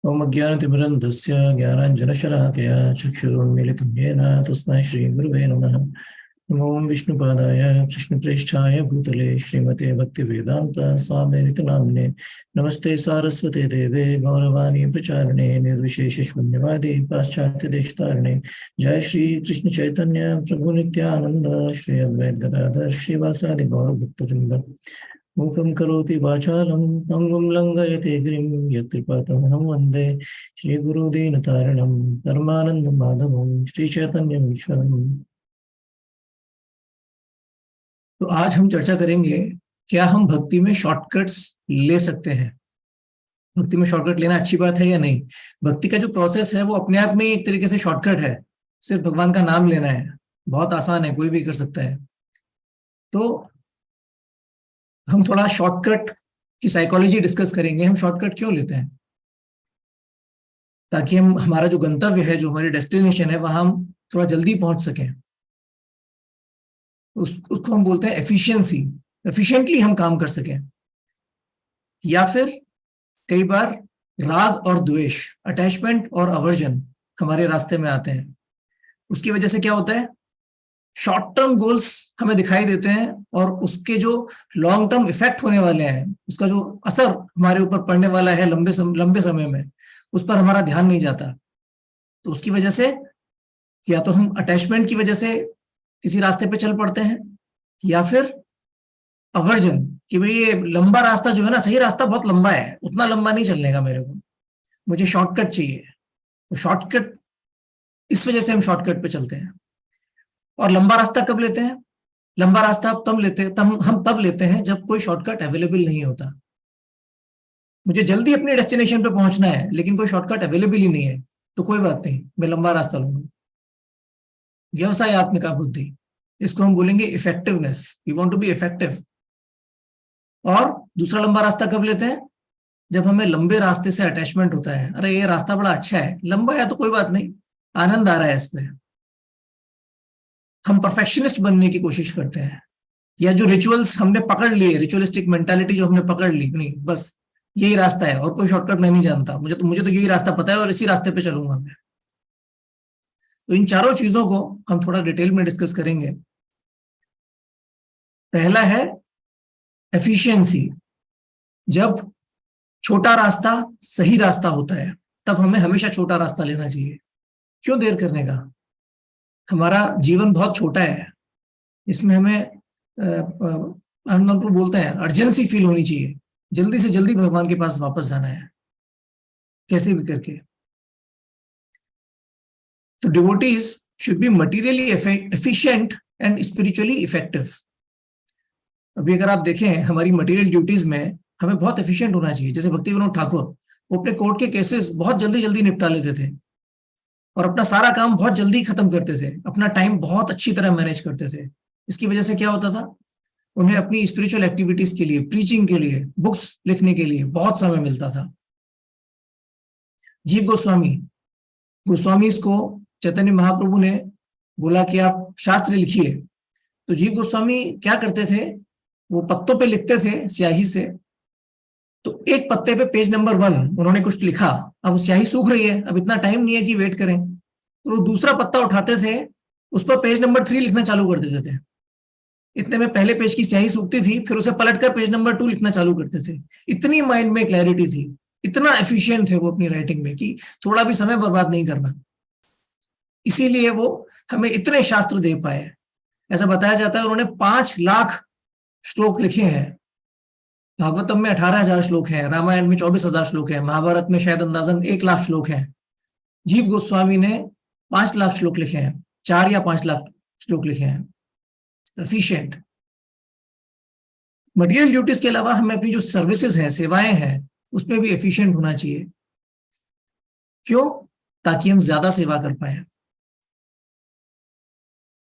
ओम अज्ञानतिमिरन्धस्य ज्ञानाञ्जनशलाकया चक्षुरुन्मीलितं येन तस्मै श्रीगुरुवे नमः। नमो विष्णुपादाय कृष्णप्रेष्ठाय भूतले श्रीमते भक्तिवेदान्त स्वामिनिति नामिने। नमस्ते सारस्वते देवे गौरवाणी प्रचारिणे निर्विशेषशून्यवादी पाश्चात्यदेशतारिणे। जय श्री कृष्ण चैतन्य प्रभु नित्यानंद श्री अद्वैत गदाधर श्रीवासादि गौरभक्तवृंद। मूकं करोति वाचालं पङ्गुं लङ्घयते गिरिं यत्कृपातमहं वन्दे श्रीगुरुदीनतारिणं परमानन्दमाधवं श्रीचैतन्यम् ईश्वरम्। तो आज हम चर्चा करेंगे, क्या हम भक्ति में शॉर्टकट्स ले सकते हैं? भक्ति में शॉर्टकट लेना अच्छी बात है या नहीं? भक्ति का जो प्रोसेस है वो अपने आप में एक तरीके से शॉर्टकट है। सिर्फ भगवान का नाम लेना है, बहुत आसान है, कोई भी कर सकता है। तो हम थोड़ा शॉर्टकट की साइकोलॉजी डिस्कस करेंगे। हम शॉर्टकट क्यों लेते हैं? ताकि हम हमारा जो गंतव्य है, जो हमारी डेस्टिनेशन है, वहां हम थोड़ा जल्दी पहुंच सकें। उसको हम बोलते हैं एफिशिएंसी। एफिशिएंटली हम काम कर सकें। या फिर कई बार राग और द्वेष, अटैचमेंट और अवर्जन हमारे रास्ते में आते हैं। उसकी वजह से क्या होता है, शॉर्ट टर्म गोल्स हमें दिखाई देते हैं और उसके जो लॉन्ग टर्म इफेक्ट होने वाले हैं, उसका जो असर हमारे ऊपर पड़ने वाला है लंबे समय में, उस पर हमारा ध्यान नहीं जाता। तो उसकी वजह से या तो हम अटैचमेंट की वजह से किसी रास्ते पे चल पड़ते हैं, या फिर अवर्जन कि भाई ये लंबा रास्ता जो है ना, सही रास्ता बहुत लंबा है, उतना लंबा नहीं चलने का मेरे को, मुझे शॉर्टकट चाहिए। तो शॉर्टकट, इस वजह से हम शॉर्टकट पे चलते हैं। और लंबा रास्ता कब लेते हैं? लंबा रास्ता हम तब लेते हैं जब कोई शॉर्टकट अवेलेबल नहीं होता। मुझे जल्दी अपने डेस्टिनेशन पे पहुंचना है लेकिन कोई शॉर्टकट अवेलेबल ही नहीं है, तो कोई बात नहीं, मैं लंबा रास्ता लूंगा। व्यवसायत्मिका बुद्धि, इसको हम बोलेंगे effectiveness. You want to be effective. और दूसरा लंबा रास्ता कब लेते हैं? जब हमें लंबे रास्ते से अटैचमेंट होता है। अरे ये रास्ता बड़ा अच्छा है, लंबा है तो कोई बात नहीं, आनंद आ रहा है इसमें। हम परफेक्शनिस्ट बनने की कोशिश करते हैं, या जो रिचुअल्स हमने पकड़ लिए, रिचुअलिस्टिक मेंटालिटी जो हमने पकड़ ली, नहीं बस यही रास्ता है और कोई शॉर्टकट मैं नहीं जानता, मुझे तो यही रास्ता पता है और इसी रास्ते पे चलूंगा मैं। तो इन चारों चीजों को हम थोड़ा डिटेल में डिस्कस करेंगे। पहला है एफिशिएंसी। जब छोटा रास्ता सही रास्ता होता है, तब हमें हमेशा छोटा रास्ता लेना चाहिए। क्यों देर करने का? हमारा जीवन बहुत छोटा है, इसमें हमें हम तो बोलते हैं अर्जेंसी फील होनी चाहिए, जल्दी से जल्दी भगवान के पास वापस जाना है, कैसे भी करके। तो devotees should be materially efficient and spiritually effective. अभी अगर आप देखें हमारी मटीरियल ड्यूटीज में हमें बहुत एफिशिएंट होना चाहिए। जैसे भक्ति विनोद ठाकुर, वो अपने कोर्ट के केसेस बहुत जल्दी जल्दी निपटा लेते थे और अपना सारा काम बहुत जल्दी खत्म करते थे, अपना टाइम बहुत अच्छी तरह मैनेज करते थे। इसकी वजह से क्या होता था, उन्हें अपनी स्पिरिचुअल एक्टिविटीज के लिए, प्रीचिंग के लिए, बुक्स लिखने के लिए बहुत समय मिलता था। जीव गोस्वामी को चैतन्य महाप्रभु ने बोला कि आप शास्त्र लिखिए। तो जीव गोस्वामी क्या करते थे, वो पत्तों पे लिखते थे स्याही से। तो एक पत्ते पे पेज नंबर 1 उन्होंने कुछ लिखा, अब स्याही सूख रही है, अब इतना टाइम नहीं है कि वेट करें, तो वो दूसरा पत्ता उठाते थे, उस पर पेज नंबर 3 लिखना चालू कर देते थे। इतने में पहले पेज की स्याही सूखती थी, फिर उसे पलटकर पेज नंबर 2 लिखना चालू करते थे। इतनी माइंड में क्लैरिटी थी, इतना एफिशिएंट थे वो अपनी राइटिंग में कि थोड़ा भी समय बर्बाद नहीं करना। इसीलिए वो हमें इतने शास्त्र दे पाए। ऐसा बताया जाता है उन्होंने 5 लाख श्लोक लिखे हैं। भागवतम में 18,000 श्लोक हैं, रामायण में 24,000 श्लोक हैं, महाभारत में शायद अंदाजन 1 लाख श्लोक हैं। जीव गोस्वामी ने 5 लाख श्लोक लिखे हैं, 4 या 5 लाख श्लोक लिखे हैं। एफिशिएंट। मटेरियल ड्यूटीज के अलावा हमें अपनी जो सर्विसेज हैं, सेवाएं हैं, उसमें भी एफिशिएंट होना चाहिए। क्यों? ताकि हम ज्यादा सेवा कर पाए।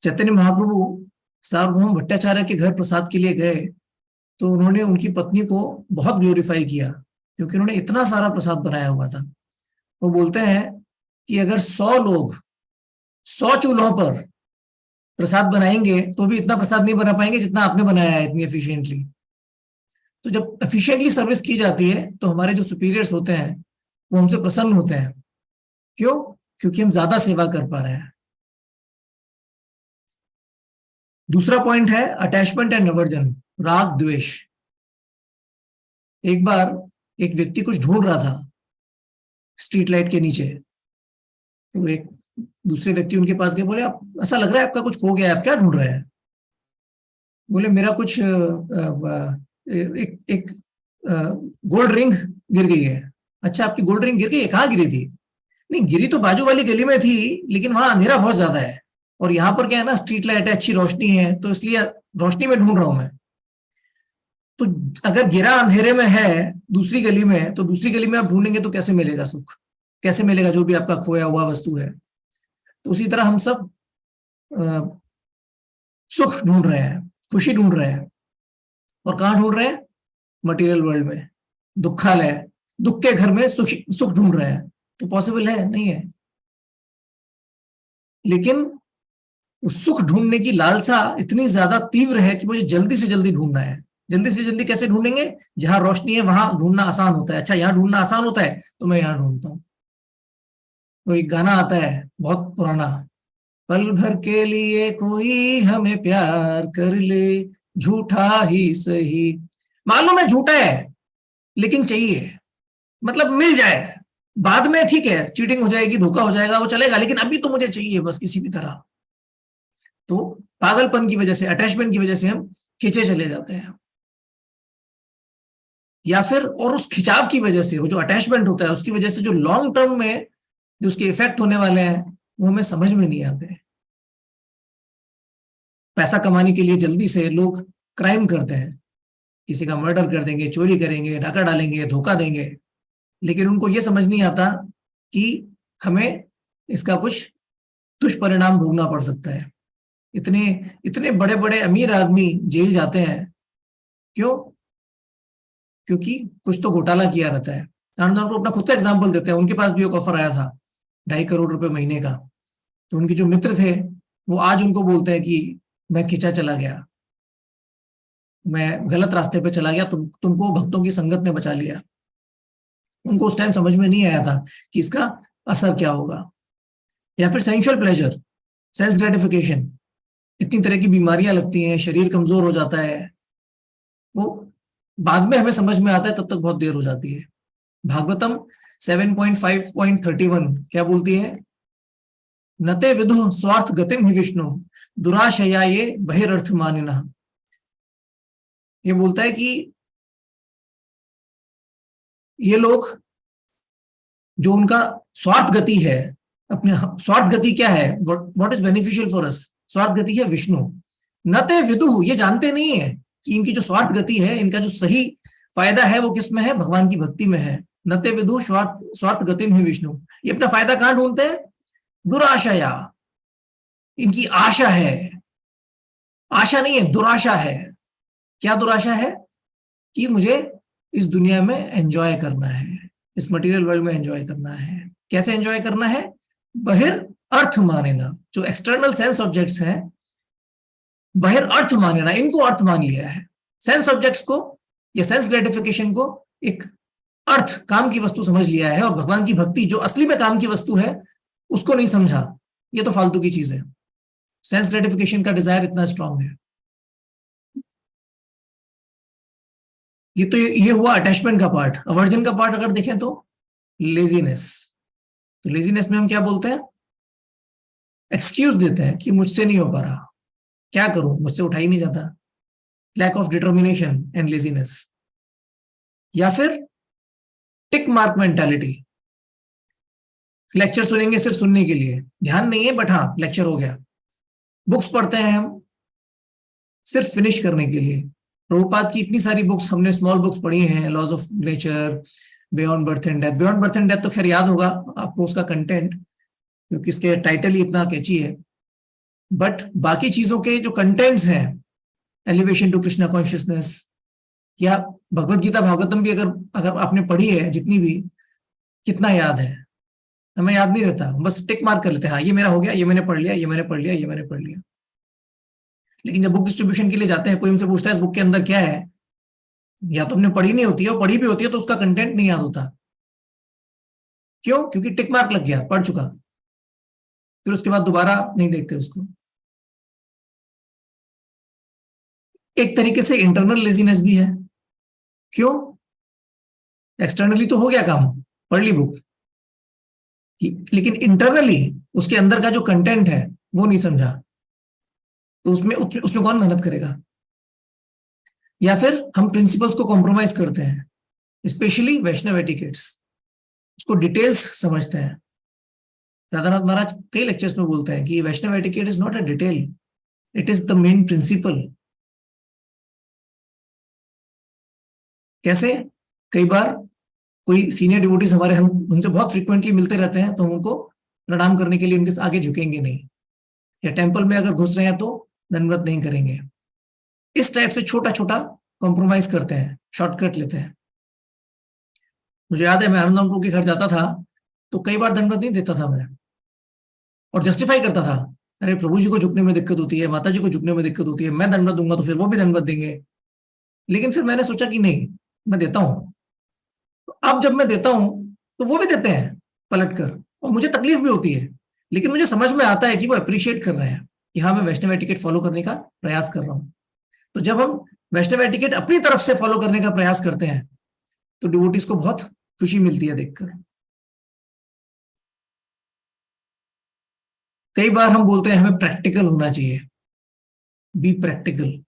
चैतन्य महाप्रभु सार्वभौम भट्टाचार्य के घर प्रसाद के लिए गए तो उन्होंने उनकी पत्नी को बहुत ग्लोरीफाई किया, क्योंकि उन्होंने इतना सारा प्रसाद बनाया हुआ था। वो बोलते हैं कि अगर 100 लोग 100 चूल्हों पर प्रसाद बनाएंगे तो भी इतना प्रसाद नहीं बना पाएंगे जितना आपने बनाया है, इतनी एफिशिएंटली। तो जब एफिशिएंटली सर्विस की जाती है तो हमारे जो सुपीरियर्स होते हैं वो हमसे प्रसन्न होते हैं। क्यों? क्योंकि हम ज्यादा सेवा कर पा रहे हैं। दूसरा पॉइंट है अटैचमेंट एंड अवर्जन, राग द्वेष। एक बार एक व्यक्ति कुछ ढूंढ रहा था स्ट्रीट लाइट के नीचे, तो एक दूसरे व्यक्ति उनके पास गए, बोले आप, ऐसा लग रहा है आपका कुछ खो गया है, आप क्या ढूंढ रहे हैं? बोले मेरा कुछ एक एक गोल्ड रिंग गिर गई है। अच्छा, आपकी गोल्ड रिंग गिर गई है, कहाँ गिरी थी? नहीं, गिरी तो बाजू वाली गली में थी, लेकिन वहां अंधेरा बहुत ज्यादा है, और यहाँ पर क्या है ना, स्ट्रीट लाइट है, अच्छी रोशनी है, तो इसलिए रोशनी में ढूंढ रहा हूं मैं। तो अगर गिरा अंधेरे में है दूसरी गली में, तो दूसरी गली में आप ढूंढेंगे तो कैसे मिलेगा सुख, कैसे मिलेगा जो भी आपका खोया हुआ वस्तु है? तो उसी तरह हम सब सुख ढूंढ रहे हैं, खुशी ढूंढ रहे हैं, और कहाँ ढूंढ रहे हैं? मटेरियल वर्ल्ड में, दुखालय, दुख के घर में सुख सुख ढूंढ रहे हैं। तो पॉसिबल है? नहीं है। लेकिन उस सुख ढूंढने की लालसा इतनी ज्यादा तीव्र है कि मुझे जल्दी से जल्दी ढूंढना है। जल्दी से जल्दी कैसे ढूंढेंगे? जहां रोशनी है वहां ढूंढना आसान होता है। अच्छा, यहां ढूंढना आसान होता है तो मैं यहां ढूंढता हूं। तो एक गाना आता है बहुत पुराना, पल भर के लिए कोई हमें प्यार कर ले, झूठा ही सही। मालूम है झूठा है, लेकिन चाहिए, मतलब मिल जाए, बाद में ठीक है, चीटिंग हो जाएगी, धोखा हो जाएगा, वो चलेगा, लेकिन अभी तो मुझे चाहिए बस किसी भी तरह। तो पागलपन की वजह से, अटैचमेंट की वजह से हम खींचे चले जाते हैं। या फिर और उस खिंचाव की वजह से, वो जो अटैचमेंट होता है उसकी वजह से जो लॉन्ग टर्म में जो उसके इफेक्ट होने वाले हैं वो हमें समझ में नहीं आते। पैसा कमाने के लिए जल्दी से लोग क्राइम करते हैं, किसी का मर्डर कर देंगे, चोरी करेंगे, डाका डालेंगे, धोखा देंगे, लेकिन उनको ये समझ नहीं आता कि हमें इसका कुछ दुष्परिणाम भोगना पड़ सकता है। इतने इतने बड़े बड़े अमीर आदमी जेल जाते हैं, क्यों? क्योंकि कुछ तो घोटाला किया रहता है। को अपना खुद का एग्जाम्पल देते हैं, उनके पास भी एक ऑफर आया था 2.5 करोड़ रुपए महीने का। तो उनके जो मित्र थे वो आज उनको बोलते हैं कि मैं खिंचा चला गया, मैं गलत रास्ते पे चला गया, तुमको भक्तों की संगत ने बचा लिया। उनको उस टाइम समझ में नहीं आया था कि इसका असर क्या होगा। या फिर सेंसुअल प्लेजर, सेंस ग्रेटिफिकेशन, इतनी तरह की बीमारियां लगती हैं, शरीर कमजोर हो जाता है, वो बाद में हमें समझ में आता है, तब तक बहुत देर हो जाती है। भागवतम 7.5.31 क्या बोलती है? नते विदु स्वार्थ गतिम ही विष्णु, दुराशया ये बहिरर्थ मानिना। ये बोलता है कि ये लोग, जो उनका स्वार्थ गति है, अपने स्वार्थ गति क्या है, what is beneficial for us, स्वार्थ गति है विष्णु। न ते विदु, ये जानते नहीं है कि इनकी जो स्वार्थ गति है, इनका जो सही फायदा है वो किस में है? भगवान की भक्ति में है। न ते विदु स्वार्थ गति में विष्णु, ये अपना फायदा कहां ढूंढते हैं? दुराशया, इनकी आशा है, आशा नहीं है, दुराशा है। क्या दुराशा है? कि मुझे इस दुनिया में एंजॉय करना है, इस मटेरियल वर्ल्ड में एंजॉय करना है। कैसे एंजॉय करना है? बहिर अर्थ मानेना, जो एक्सटर्नल सेंस ऑब्जेक्ट्स हैं, बहिर अर्थ मानेना, इनको अर्थ मान लिया है। सेंस ऑब्जेक्ट्स को या सेंस ग्रेटिफिकेशन को एक अर्थ, काम की वस्तु समझ लिया है, और भगवान की भक्ति जो असली में काम की वस्तु है उसको नहीं समझा। ये तो फालतू की चीज है। सेंस ग्रेटिफिकेशन का डिजायर इतना स्ट्रांग है। ये हुआ अटैचमेंट का पार्ट। अवर्जन का पार्ट अगर देखें तो लेजीनेस। तो लेजीनेस में हम क्या बोलते हैं? एक्सक्यूज देते हैं कि मुझसे नहीं हो पा रहा, क्या करूं, मुझसे उठा ही नहीं जाता। Lack of determination and laziness. या फिर टिक मार्क मेंटालिटी, लेक्चर सुनेंगे सिर्फ सुनने के लिए, ध्यान नहीं है, बट हाँ लेक्चर हो गया। बुक्स पढ़ते हैं हम सिर्फ फिनिश करने के लिए। प्रभुपाद की इतनी सारी बुक्स हमने स्मॉल बुक्स पढ़ी हैं, laws of nature, beyond birth and death. Beyond birth and death तो खैर याद होगा आपको उसका कंटेंट, क्योंकि इसके टाइटल ही इतना कैची है। बट बाकी चीजों के जो कंटेंट्स हैं, एलिवेशन टू कृष्णा कॉन्शियसनेस, या भगवत गीता भागवतम भी अगर अगर आपने पढ़ी है जितनी भी, कितना याद है? हमें याद नहीं रहता, बस टिक मार्क कर लेते हैं, हाँ ये मेरा हो गया, ये मैंने पढ़ लिया, ये मैंने पढ़ लिया, ये मैंने पढ़ लिया। लेकिन जब बुक डिस्ट्रीब्यूशन के लिए जाते हैं, कोई हमसे पूछता है इस बुक के अंदर क्या है, या तो हमने पढ़ी नहीं होती है, और पढ़ी भी होती है तो उसका कंटेंट नहीं याद होता। क्यों? क्योंकि टिक मार्क लग गया, पढ़ चुका, फिर उसके बाद दोबारा नहीं देखते उसको। एक तरीके से इंटरनल लेजीनेस भी है। क्यों? एक्सटर्नली तो हो गया काम, पढ़ ली बुक, लेकिन इंटरनली उसके अंदर का जो कंटेंट है वो नहीं समझा, तो उसमें कौन मेहनत करेगा? या फिर हम प्रिंसिपल्स को कॉम्प्रोमाइज करते हैं, स्पेशली वैष्णव एटिकेट्स, उसको डिटेल्स समझते हैं। राधानाथ महाराज कई लेक्चर्स में बोलते हैं कि Vaishnava etiquette is not a detail, it is the main principle. कैसे? कई बार कोई सीनियर डिवोटीज हमारे, हम उनसे बहुत फ्रिक्वेंटली मिलते रहते हैं, तो हम उनको प्रणाम करने के लिए उनके आगे झुकेंगे नहीं, या टेंपल में अगर घुस रहे हैं तो दंडवत नहीं करेंगे। इस टाइप से छोटा छोटा कॉम्प्रोमाइज करते हैं, शॉर्टकट लेते हैं। मुझे याद है मैं आनंदराम प्रभु के घर जाता था तो कई बार दंडवत नहीं देता था मैं, और जस्टिफाई करता था, अरे प्रभु जी को झुकने में दिक्कत होती है, माता जी को झुकने में दिक्कत होती है, मैं दंडवत दूंगा तो फिर वो भी दंडवत देंगे। लेकिन फिर मैंने सोचा कि नहीं, मैं देता हूं। तो अब जब मैं देता हूं तो वो भी देते हैं पलट कर, और मुझे तकलीफ भी होती है, लेकिन मुझे समझ में आता है कि वो अप्रिशिएट कर रहे हैं कि हाँ मैं वैष्णव एटिकेट फॉलो करने का प्रयास कर रहा हूं। तो जब हम वैष्णव एटिकेट अपनी तरफ से फॉलो करने का प्रयास करते हैं तो डिवोटीज को बहुत खुशी मिलती है देखकर। कई बार हम बोलते हैं हमें प्रैक्टिकल होना चाहिए, बी प्रैक्टिकल।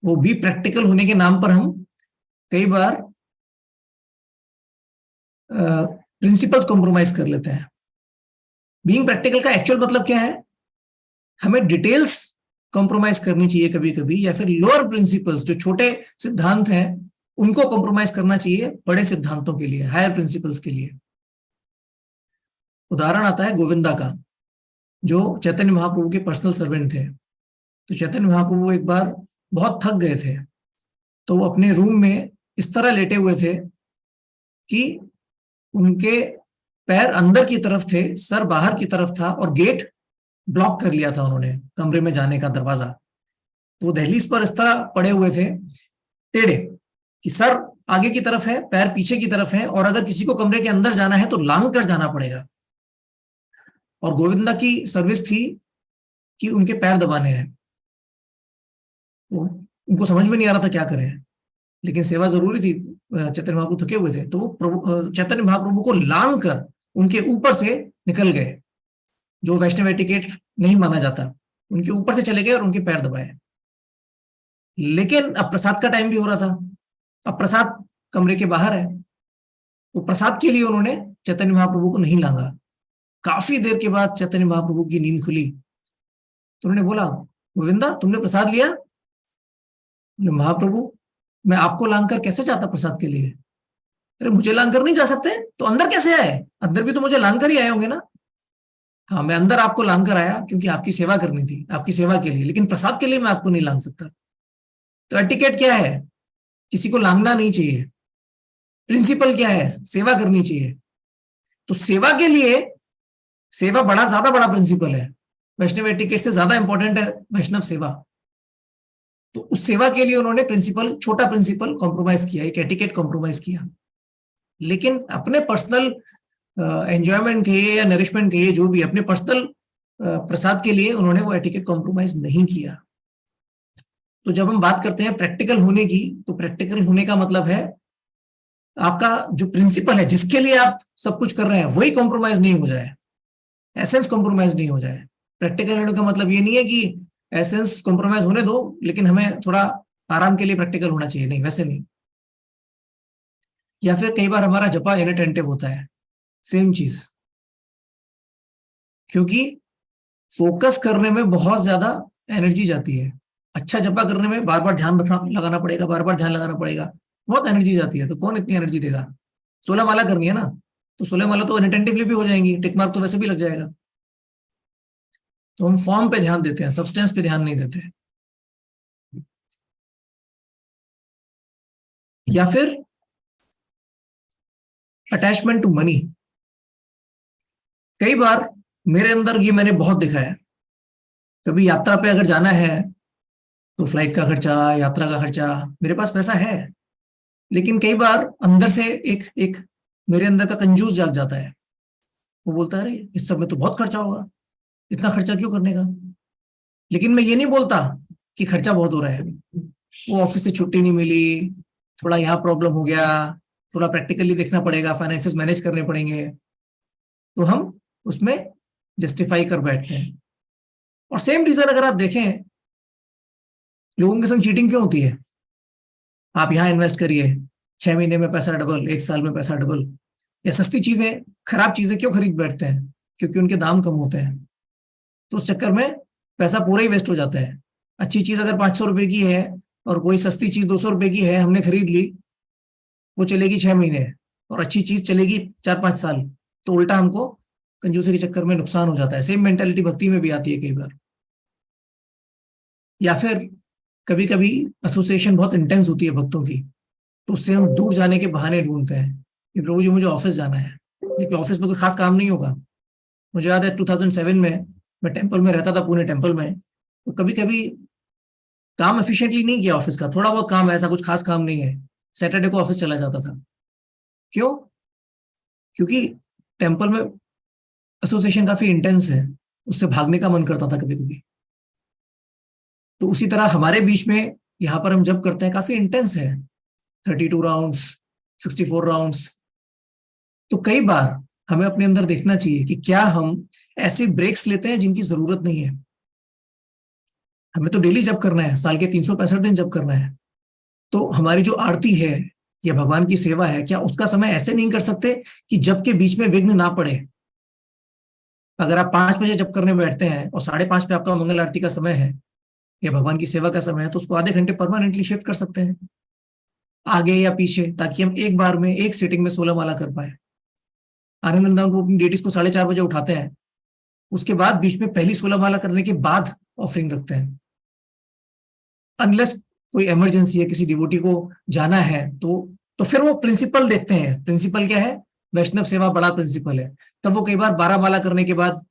वो बी प्रैक्टिकल होने के नाम पर हम कई बार प्रिंसिपल्स कॉम्प्रोमाइज कर लेते हैं। बीइंग प्रैक्टिकल का एक्चुअल मतलब क्या है? हमें डिटेल्स कॉम्प्रोमाइज करनी चाहिए कभी कभी, या फिर लोअर प्रिंसिपल्स जो छोटे सिद्धांत हैं उनको कॉम्प्रोमाइज करना चाहिए बड़े सिद्धांतों के लिए, हायर प्रिंसिपल्स के लिए। उदाहरण आता है गोविंदा का, जो चैतन्य महाप्रभु के पर्सनल सर्वेंट थे। तो चैतन्य महाप्रभु एक बार बहुत थक गए थे, तो वो अपने रूम में इस तरह लेटे हुए थे कि उनके पैर अंदर की तरफ थे, सर बाहर की तरफ था, और गेट ब्लॉक कर लिया था उन्होंने कमरे में जाने का दरवाजा। तो वो दहलीज पर इस तरह पड़े हुए थे टेढ़े कि सर आगे की तरफ है, पैर पीछे की तरफ है, और अगर किसी को कमरे के अंदर जाना है तो लांग कर जाना पड़ेगा। और गोविंदा की सर्विस थी कि उनके पैर दबाने हैं। तो उनको समझ में नहीं आ रहा था क्या करें, लेकिन सेवा जरूरी थी, चैतन्य महाप्रभु थके हुए थे, तो वो चैतन्य महाप्रभु को लांग कर उनके ऊपर से निकल गए, जो वैष्णव एटिकेट नहीं माना जाता। उनके ऊपर से चले गए और उनके पैर दबाए। लेकिन अब प्रसाद का टाइम भी हो रहा था, अब प्रसाद कमरे के बाहर है, वो प्रसाद के लिए उन्होंने चैतन्य महाप्रभु को नहीं लांगा। काफी देर के बाद चैतन्य महाप्रभु की नींद खुली, तो उन्होंने बोला, गोविंदा तुमने प्रसाद लिया? महाप्रभु मैं आपको लांग कर कैसे जाता प्रसाद के लिए? अरे मुझे लांग कर नहीं जा सकते, तो अंदर कैसे आए? अंदर भी तो मुझे लांग कर ही आए होंगे ना। हाँ मैं अंदर आपको लांग कर आया क्योंकि आपकी सेवा करनी थी, आपकी सेवा के लिए, लेकिन प्रसाद के लिए मैं आपको नहीं लांग सकता। तो एटिकेट क्या है? किसी को लांगना नहीं चाहिए। प्रिंसिपल क्या है? सेवा करनी चाहिए। तो सेवा के लिए, सेवा ज्यादा बड़ा प्रिंसिपल है, वैष्णव एटिकेट से ज्यादा इंपॉर्टेंट है वैष्णव सेवा। तो उस सेवा के लिए उन्होंने प्रिंसिपल, छोटा प्रिंसिपल कॉम्प्रोमाइज किया, एक एटिकेट कॉम्प्रोमाइज किया। लेकिन अपने पर्सनल एंजॉयमेंट के लिए या नरिशमेंट के लिए, जो भी अपने पर्सनल प्रसाद के लिए, उन्होंने वो एटिकेट कॉम्प्रोमाइज नहीं किया। तो जब हम बात करते हैं प्रैक्टिकल होने की, तो प्रैक्टिकल होने का मतलब है आपका जो प्रिंसिपल है जिसके लिए आप सब कुछ कर रहे हैं वही कॉम्प्रोमाइज नहीं हो जाए, एसेंस कॉम्प्रोमाइज नहीं हो जाए। प्रैक्टिकल होने का मतलब ये नहीं है कि एसेंस कॉम्प्रोमाइज होने दो लेकिन हमें थोड़ा आराम के लिए प्रैक्टिकल होना चाहिए, नहीं, वैसे नहीं। या फिर कई बार हमारा जपा इनअटेंटिव होता है, सेम चीज, क्योंकि फोकस करने में बहुत ज्यादा एनर्जी जाती है। अच्छा जपा करने में बार बार ध्यान रखना, लगाना पड़ेगा, बार बार ध्यान लगाना पड़ेगा, बहुत एनर्जी जाती है। तो कौन इतनी एनर्जी देगा? 16 माला करनी है ना, तो 16 माला तो अनअटेंटिवली भी हो जाएंगी, टिक मार्क तो वैसे भी लग जाएगा। तो हम फॉर्म पे ध्यान देते हैं, सब्सटेंस पे ध्यान नहीं देते। या फिर अटैचमेंट टू मनी। कई बार मेरे अंदर ये मैंने बहुत देखा है, कभी यात्रा पे अगर जाना है तो फ्लाइट का खर्चा, यात्रा का खर्चा, मेरे पास पैसा है, लेकिन कई बार अंदर से एक एक मेरे अंदर का कंजूस जाग जाता है वो बोलता है अरे इस सब में तो बहुत खर्चा होगा, इतना खर्चा क्यों करने का। लेकिन मैं ये नहीं बोलता कि खर्चा बहुत हो रहा है, वो ऑफिस से छुट्टी नहीं मिली, थोड़ा यहाँ प्रॉब्लम हो गया, थोड़ा प्रैक्टिकली देखना पड़ेगा, फाइनेंसेस मैनेज करने पड़ेंगे, तो हम उसमें जस्टिफाई कर बैठते हैं। और सेम रीजन अगर आप देखें, लोगों के संग चीटिंग क्यों होती है। आप यहाँ इन्वेस्ट करिए, 6 महीने में पैसा डबल, 1 साल में पैसा डबल। या सस्ती चीजें, खराब चीजें क्यों खरीद बैठते हैं, क्योंकि उनके दाम कम होते हैं, तो उस चक्कर में पैसा पूरा ही वेस्ट हो जाता है। अच्छी चीज अगर 500 रुपए की है और कोई सस्ती चीज 200 रुपए की है, हमने खरीद ली, वो चलेगी 6 महीने, और अच्छी चीज चलेगी 4-5 साल, तो उल्टा हमको कंजूसी के चक्कर में नुकसान हो जाता है। सेम मेंटेलिटी भक्ति में भी आती है कई बार। या फिर कभी कभी एसोसिएशन बहुत इंटेंस होती है भक्तों की, तो उससे हम दूर जाने के बहाने ढूंढते हैं कि प्रभु जी मुझे ऑफिस जाना है, लेकिन ऑफिस में कोई खास काम नहीं होगा। मुझे याद है 2007 में मैं टेम्पल में रहता था, पुणे टेम्पल में, तो कभी कभी काम एफिशिएंटली नहीं किया ऑफिस का, थोड़ा बहुत काम है, ऐसा कुछ खास काम नहीं है, सैटरडे को ऑफिस चला जाता था। क्यों? क्योंकि टेम्पल में एसोसिएशन काफी इंटेंस है, उससे भागने का मन करता था कभी कभी। तो उसी तरह हमारे बीच में यहाँ पर हम जब करते हैं काफी इंटेंस है, 32 राउंड्स, 64 राउंड्स। तो कई बार हमें अपने अंदर देखना चाहिए कि क्या हम ऐसे ब्रेक्स लेते हैं जिनकी जरूरत नहीं है। हमें तो डेली जब करना है, साल के 365 दिन जब करना है, तो हमारी जो आरती है या भगवान की सेवा है, क्या उसका समय ऐसे नहीं कर सकते कि जब के बीच में विघ्न ना पड़े। अगर आप 5 बजे जब करने बैठते हैं और 5:30 पे आपका मंगल आरती का समय है या भगवान की सेवा का समय है, तो उसको आधे घंटे परमानेंटली शिफ्ट कर सकते हैं आगे या पीछे, ताकि हम एक बार में एक सीटिंग में 16 माला कर पाए। आनंद वृंदावन को अपनी डेटीज को 4:30 बजे उठाते हैं, उसके बाद बीच में पहली 16 माला करने के बाद ऑफरिंग रखते हैं। अनलेस कोई इमरजेंसी है, किसी डिवोटी को जाना है, तो फिर वो प्रिंसिपल देखते हैं। प्रिंसिपल क्या है? वैष्णव सेवा बड़ा प्रिंसिपल है। तब वो कई बार 12 माला करने के बाद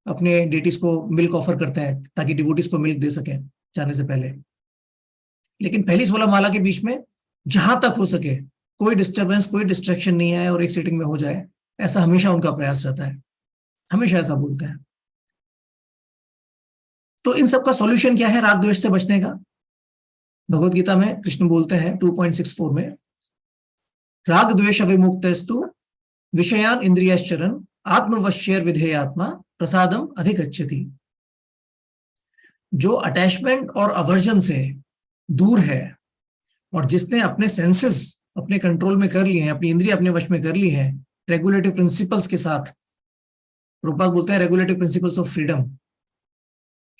अपने डेटीज को मिल्क ऑफर करते हैं, ताकि डिवोटीज को मिल्क दे सके जाने से पहले। लेकिन पहली 16 माला के बीच में जहां तक हो सके कोई डिस्टर्बेंस, कोई डिस्ट्रैक्शन नहीं आए और एक सीटिंग में हो जाए, ऐसा हमेशा उनका प्रयास रहता है, हमेशा ऐसा बोलते हैं। तो इन सब का सॉल्यूशन क्या है राग द्वेष से बचने का? भगवत गीता में कृष्ण बोलते हैं 2.64 में, राग द्वेष विमुक्तस्तु विषयान इंद्रियश्चरन् आत्मवश्यैर विधेयात्मा प्रसादम अधिगच्छति। जो अटैचमेंट और अवर्जन से दूर है और जिसने अपने सेंसेस अपने कंट्रोल में कर लिए हैं, अपनी इंद्रिय अपने वश में कर ली है, रेगुलेटिव प्रिंसिपल्स के साथ, रूपा बोलते हैं regulative principles of freedom,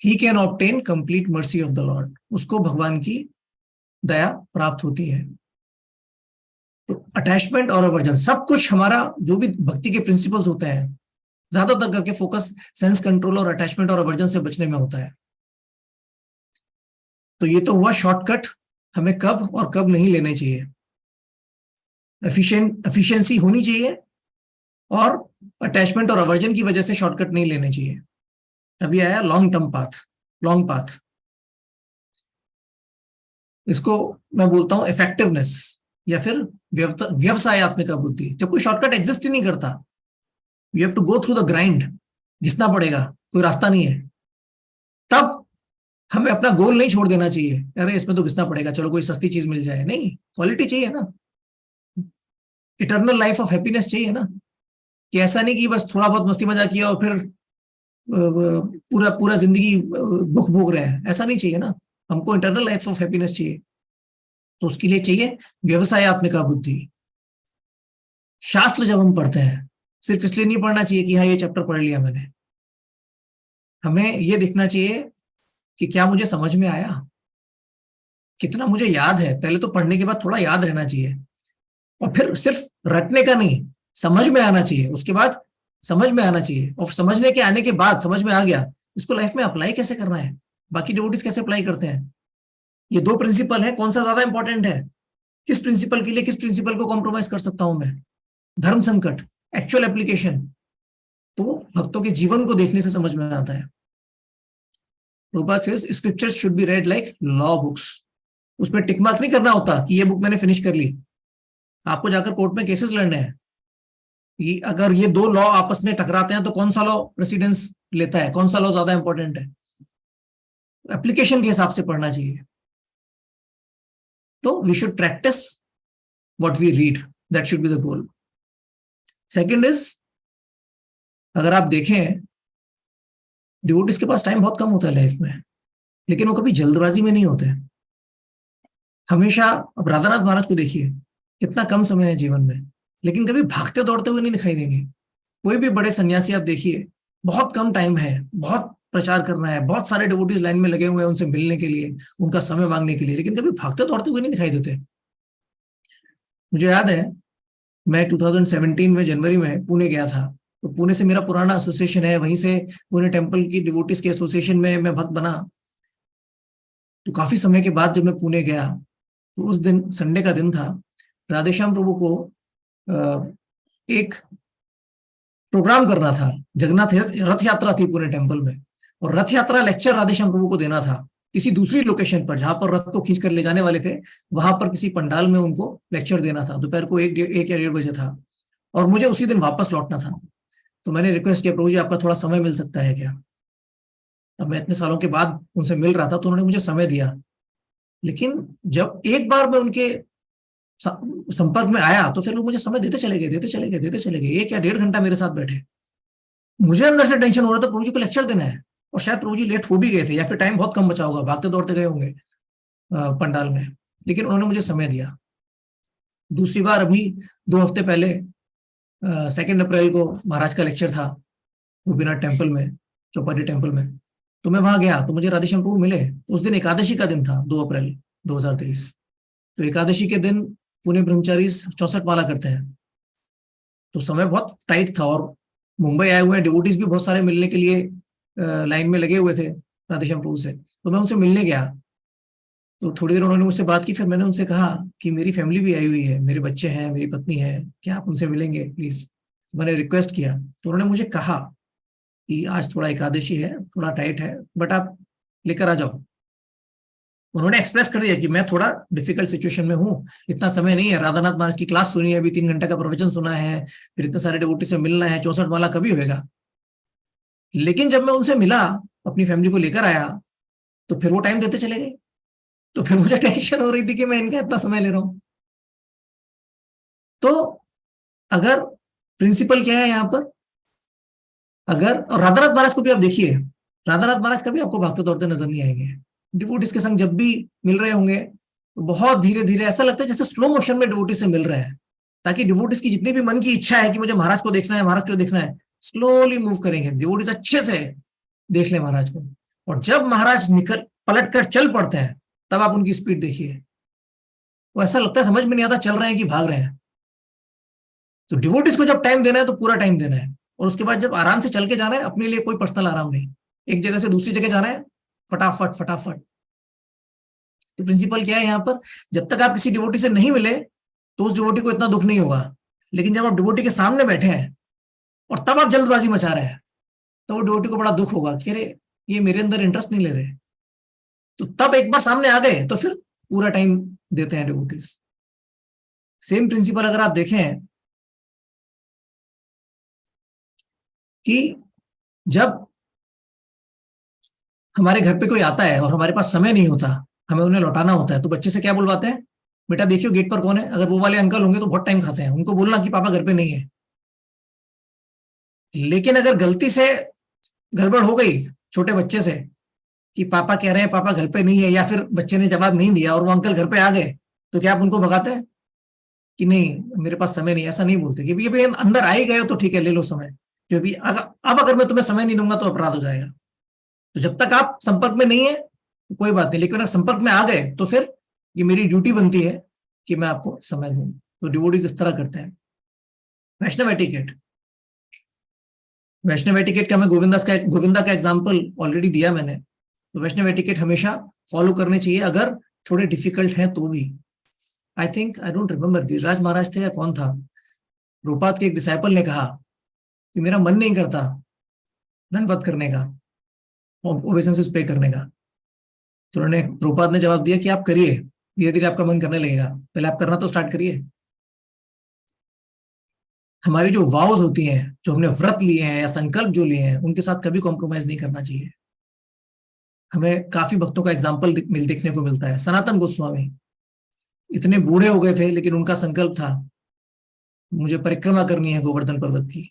he can obtain complete mercy of the Lord. उसको भगवान की दया प्राप्त होती है। तो अटैचमेंट और अवर्जन, सब कुछ हमारा जो भी भक्ति के प्रिंसिपल्स होते हैं, ज्यादातर करके फोकस सेंस कंट्रोल और अटैचमेंट और अवर्जन से बचने में होता है। तो ये तो हुआ शॉर्टकट हमें कब और कब नहीं लेने चाहिए। एफिशिएंसी होनी चाहिए और अटैचमेंट और अवर्जन की वजह से शॉर्टकट नहीं लेने चाहिए। अभी आया long term path, long path. इसको मैं बोलता हूं इफेक्टिवनेस या फिर व्यवसायत्मक बुद्धि। जब कोई शॉर्टकट एग्जिस्ट ही नहीं करता, you have to go through the grind, घिसना पड़ेगा, कोई रास्ता नहीं है, तब हमें अपना गोल नहीं छोड़ देना चाहिए, अरे इसमें तो घिसना पड़ेगा, चलो कोई सस्ती चीज मिल जाए। नहीं, क्वालिटी चाहिए ना, इटर्नल लाइफ ऑफ हैप्पीनेस चाहिए ना, कि ऐसा नहीं कि बस थोड़ा बहुत मस्ती मजाक किया और फिर पूरा पूरा जिंदगी दुख भोग रहे हैं, ऐसा नहीं चाहिए ना। हमको इंटरनल लाइफ ऑफ हैप्पीनेस चाहिए, तो उसके लिए चाहिए व्यवसायत्मक बुद्धि। शास्त्र जब हम पढ़ते हैं, सिर्फ इसलिए नहीं पढ़ना चाहिए कि हाँ ये चैप्टर पढ़ लिया मैंने, हमें ये देखना चाहिए कि क्या मुझे समझ में आया, कितना मुझे याद है। पहले तो पढ़ने के बाद थोड़ा याद रहना चाहिए, और फिर सिर्फ रटने का नहीं, समझ में आना चाहिए। उसके बाद समझ में आना चाहिए, और समझने के आने के बाद समझ में आ गया, इसको लाइफ में अप्लाई कैसे करना है, बाकी डिवोटीज कैसे अप्लाई करते हैं। ये दो प्रिंसिपल है, कौन सा ज्यादा इंपॉर्टेंट है, किस प्रिंसिपल के लिए किस प्रिंसिपल को कॉम्प्रोमाइज कर सकता हूं मैं। धर्म संकट, एक्चुअल एप्लीकेशन, तो भक्तों के जीवन को देखने से समझ में आता है। Prabhupada says scriptures should be red like law books. उसमें टिक मार्क नहीं करना होता कि ये बुक मैंने फिनिश कर ली। आपको जाकर कोर्ट में केसेस लड़ने हैं, अगर ये दो लॉ आपस में टकराते हैं तो कौन सा लॉ प्रेसिडेंस लेता है, कौन सा लॉ ज्यादा इंपॉर्टेंट है? एप्लीकेशन के हिसाब से पढ़ना चाहिए. तो we should practice what we read, that should be the goal. Second is, अगर आप देखें डिवोटीज के पास टाइम बहुत कम होता है लाइफ में, लेकिन वो कभी जल्दबाजी में नहीं होते. हमेशा, अब राधानाथ महाराज को देखिए, कितना कम समय है जीवन में, लेकिन कभी भागते दौड़ते हुए नहीं दिखाई देंगे. कोई भी बड़े सन्यासी आप देखिए, बहुत कम टाइम है, बहुत प्रचार करना है, बहुत सारे डिवोटीज लाइन में लगे हुए हैं उनसे मिलने के लिए, उनका समय मांगने के लिए, लेकिन कभी भागते दौड़ते हुए नहीं दिखाई देते. मुझे याद है, मैं 2017 में जनवरी में पुणे गया था. तो पुणे से मेरा पुराना एसोसिएशन है, वहीं से पुणे टेम्पल की डिवोटीज के एसोसिएशन में मैं भक्त बना. तो काफी समय के बाद जब मैं पुणे गया, तो उस दिन संडे का दिन था. राधेश्याम प्रभु को एक प्रोग्राम करना था. जगन्नाथ रथ यात्रा थी पुणे टेम्पल में, और रथ यात्रा लेक्चर राधेश्याम प्रभु को देना था किसी दूसरी लोकेशन पर, जहां पर रथ को खींच कर ले जाने वाले थे, वहां पर किसी पंडाल में उनको लेक्चर देना था. दोपहर को 1 या 1:30 बजे था, और मुझे उसी दिन वापस लौटना था. तो मैंने रिक्वेस्ट किया, प्रभु जी आपका थोड़ा समय मिल सकता है क्या? अब मैं इतने सालों के बाद उनसे मिल रहा था, तो उन्होंने मुझे समय दिया. लेकिन जब एक बार मैं उनके संपर्क में आया, तो फिर वो मुझे समय देते चले गए, देते चले गए, देते चले गए. 1 या 1.5 घंटा मेरे साथ बैठे. मुझे अंदर से टेंशन हो रहा था, प्रभु जी को लेक्चर देना है, और शायद प्रभु जी लेट हो भी गए थे, या फिर टाइम बहुत कम बचा होगा, भागते दौड़ते गए होंगे पंडाल में, लेकिन उन्होंने मुझे समय दिया. दूसरी बार अभी 2 हफ्ते पहले 2 अप्रैल को महाराज का लेक्चर था गोपीनाथ टेम्पल में, चौपाटी टेम्पल में. तो मैं वहां गया, तो मुझे राधेश्याम प्रभु मिले. उस दिन एकादशी का दिन था, 2 अप्रैल 2023. तो एकादशी के दिन पुणे ब्रह्मचारी 64 माला करते हैं. तो समय बहुत टाइट था, और मुंबई आए हुए डिवोटीज भी बहुत सारे मिलने के लिए लाइन में लगे हुए थे राधेश्याम प्रभु से. तो मैं उनसे मिलने गया. तो थोड़ी देर उन्होंने मुझसे बात की, फिर मैंने उनसे कहा कि मेरी फैमिली भी आई हुई है, मेरे बच्चे हैं, मेरी पत्नी है, क्या आप उनसे मिलेंगे प्लीज? तो मैंने रिक्वेस्ट किया. तो उन्होंने मुझे कहा कि आज थोड़ा एकादशी है, थोड़ा टाइट है, बट आप लेकर आ जाओ. उन्होंने एक्सप्रेस कर दिया कि मैं थोड़ा डिफिकल्ट सिचुएशन में हूँ, इतना समय नहीं है. राधानाथ महाराज की क्लास सुनी है, अभी 3 घंटे का प्रवचन सुना है, फिर इतने सारे डिवोटी से मिलना है, 64 माला कभी होगा. लेकिन जब मैं उनसे मिला, अपनी फैमिली को लेकर आया, तो फिर वो टाइम देते चले गए. तो फिर मुझे टेंशन हो रही थी कि मैं इनका इतना समय ले रहा हूं. तो अगर प्रिंसिपल क्या है यहाँ पर, अगर, और राधानाथ महाराज को भी आप देखिए, राधानाथ महाराज कभी आपको भागते दौड़ते नजर नहीं आएंगे. डिवोटीज के संग जब भी मिल रहे होंगे, तो बहुत धीरे धीरे, ऐसा लगता है जैसे स्लो मोशन में डिवोटीज से मिल रहे हैं, ताकि डिवोटीज की जितनी भी मन की इच्छा है कि मुझे महाराज को देखना है, महाराज को देखना है, स्लोली मूव करेंगे डिवोटीज, अच्छे से देख ले महाराज को. और जब महाराज निकल पलट कर चल पड़ते हैं, तब आप उनकी स्पीड देखिए, वो ऐसा लगता है समझ में नहीं आता चल रहे हैं कि भाग रहे हैं. तो डिवोटीज को जब टाइम देना है तो पूरा टाइम देना है, और उसके बाद जब आराम से चल के जाना है, अपने लिए कोई पर्सनल आराम नहीं, एक जगह से दूसरी जगह जाना है, फटाफट फटाफट. तो प्रिंसिपल क्या है यहाँ पर, जब तक आप किसी डिवोटी से नहीं मिले, तो उस डिवोटी को इतना दुख नहीं होगा. लेकिन जब आप डिवोटी के सामने बैठे हैं और तब आप जल्दबाजी मचा रहे हैं, तो वो डिवोटी को बड़ा दुख होगा कि अरे ये मेरे अंदर इंटरेस्ट नहीं ले रहे. तो तब एक बार सामने आ गए तो फिर पूरा टाइम देते हैं डिवोटीज. सेम प्रिंसिपल अगर आप देखें कि जब हमारे घर पे कोई आता है और हमारे पास समय नहीं होता, हमें उन्हें लौटाना होता है, तो बच्चे से क्या बुलवाते हैं, बेटा देखियो गेट पर कौन है. अगर वो वाले अंकल होंगे तो बहुत टाइम खाते हैं, उनको बोलना कि पापा घर पे नहीं है. लेकिन अगर गलती से गड़बड़ हो गई छोटे बच्चे से कि पापा कह रहे हैं पापा घर पे नहीं है, या फिर बच्चे ने जवाब नहीं दिया और वो अंकल घर पे आ गए, तो क्या आप उनको भगाते हैं कि नहीं मेरे पास समय नहीं? ऐसा नहीं बोलते कि भाई अंदर आ ही गए हो तो ठीक है, ले लो समय, क्योंकि अब अगर मैं तुम्हें समय नहीं दूंगा तो अपराध हो जाएगा. तो जब तक आप संपर्क में नहीं है तो कोई बात नहीं, लेकिन अगर संपर्क में आ गए तो फिर ये मेरी ड्यूटी बनती है कि मैं आपको समय दूं. तो डिवोटीज इस तरह करते हैं. वैष्णव एटिकेट, वैष्णव एटिकेट का मैं गोविंदा का एग्जाम्पल ऑलरेडी दिया मैंने. तो वैष्णव एटिकेट हमेशा फॉलो करने चाहिए, अगर थोड़े डिफिकल्ट हैं तो भी. I think, I don't remember Giriraj Maharaj थे या कौन था, रूपात के एक डिसाइपल ने कहा कि मेरा मन नहीं करता धनपत करने का, ओबेसेंसेस पे करने का. तो उन्होंने, रूपात ने जवाब दिया कि आप करिए, धीरे धीरे आपका मन करने लगेगा, पहले आप करना तो स्टार्ट करिए. हमारी जो वाउज होती हैं, जो हमने व्रत लिए हैं या संकल्प जो लिए हैं, उनके साथ कभी कॉम्प्रोमाइज नहीं करना चाहिए। हमें काफी भक्तों का एग्जाम्पल देखने को मिलता है। सनातन गोस्वामी इतने बूढ़े हो गए थे, लेकिन उनका संकल्प था मुझे परिक्रमा करनी है गोवर्धन पर्वत की।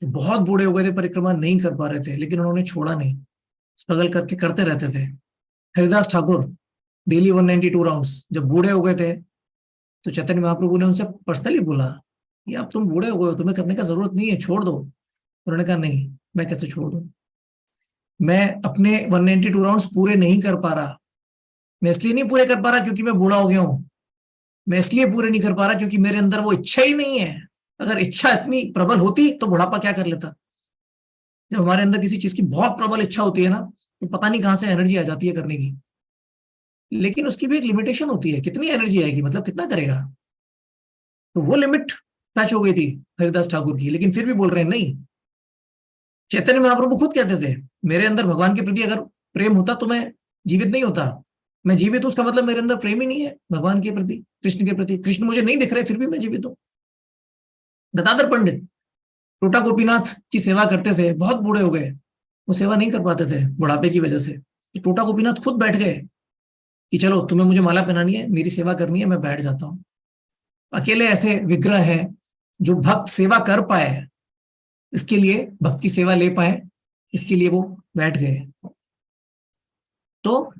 बहुत बूढ़े हो गए थे, परिक्रमा नहीं कर पा रहे थे, लेकिन उन्होंने छोड़ा नहीं, स्ट्रगल करके करते रहते थे। हरिदास ठाकुर डेली 192 राउंड्स, जब बूढ़े हो गए थे तो चैतन्य महाप्रभु ने उनसे पर्सनली बोला कि अब तुम बूढ़े हो गए हो, तुम्हें करने का जरूरत नहीं है, छोड़ दो। उन्होंने कहा नहीं, मैं कैसे छोड़ दूं, मैं अपने 192 राउंड्स पूरे नहीं कर पा रहा। मैं इसलिए नहीं पूरे कर पा रहा क्योंकि मैं बूढ़ा हो गया हूं, मैं इसलिए पूरे नहीं कर पा रहा क्योंकि मेरे अंदर वो इच्छा ही नहीं है। अगर इच्छा इतनी प्रबल होती तो बुढ़ापा क्या कर लेता। जब हमारे अंदर किसी चीज की बहुत प्रबल इच्छा होती है ना, तो पता नहीं कहां से एनर्जी आ जाती है करने की। लेकिन उसकी भी एक लिमिटेशन होती है, कितनी एनर्जी आएगी, मतलब कितना करेगा। तो वो लिमिट टच हो गई थी हरिदास ठाकुर की, लेकिन फिर भी बोल रहे हैं नहीं। चैतन्य महाप्रभु खुद कहते थे मेरे अंदर भगवान के प्रति अगर प्रेम होता तो मैं जीवित नहीं होता। मैं जीवित हूं उसका मतलब मेरे अंदर प्रेम ही नहीं है भगवान के प्रति, कृष्ण के प्रति। कृष्ण मुझे नहीं दिख रहे फिर भी मैं जीवित हूं। गदाधर पंडित टोटा गोपीनाथ की सेवा करते थे, बहुत बूढ़े हो गए, वो सेवा नहीं कर पाते थे बुढ़ापे की वजह से। टोटा गोपीनाथ खुद बैठ गए कि चलो तुम्हें मुझे माला पहनानी है, मेरी सेवा करनी है, मैं बैठ जाता हूँ। अकेले ऐसे विग्रह हैं जो भक्त सेवा कर पाए, इसके लिए भक्त की सेवा ले पाए, इसके लिए वो बैठ गए। तो